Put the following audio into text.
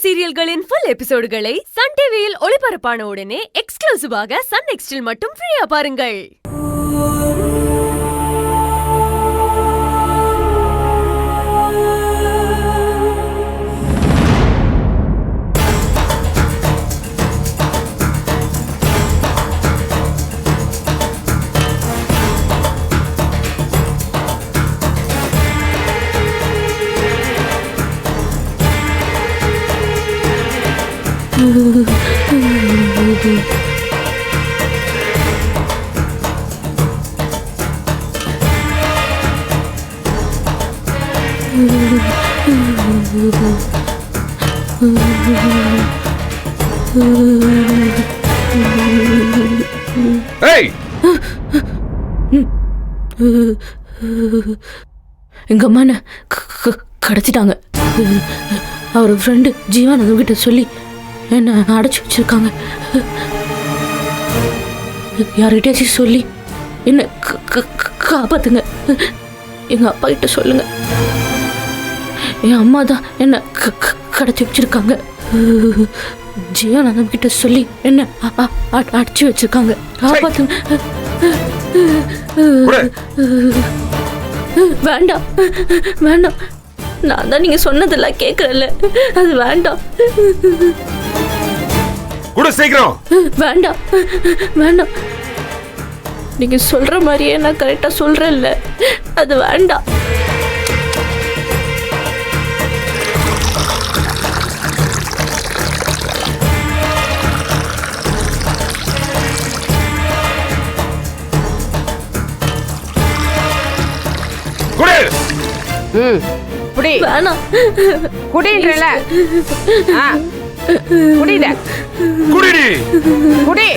சீரியல்களின் full எபிசோடுகளை Sun டிவியில் ஒளிபரப்பான உடனே எக்ஸ்க்ளூசிவாக சன் நெக்ஸ்டில் மட்டும் ஃப்ரீயா பாருங்கள். எங்க அம்மா கடத்திட்டாங்க. அவர் ஃப்ரெண்டு ஜீவானந்தம் கிட்ட சொல்லி என்ன அடைச்சி வச்சிருக்காங்க. யார்கிட்டயாச்சும் சொல்லி என்ன காப்பாத்துங்க. எங்க அப்பா கிட்ட சொல்லுங்க. என் அம்மா தான் என்ன கடத்தி வச்சிருக்காங்க. ஜீவானந்தம் கிட்ட சொல்லி என்ன அடைச்சி வச்சிருக்காங்க. காப்பாத்துங்க. வேண்டாம் வேண்டாம், நான் தான் நீங்க சொன்னதெல்லாம் கேட்கறல. அது வேண்டாம். சீக்கிரம் வேண்டாம் வேண்டாம், நீங்க சொல்ற மாதிரியே நான் கரெக்டா சொல்றேன்ல. அது வேண்டாம். குடி வேணாம். குடின்றல குடிட குடிடி குடி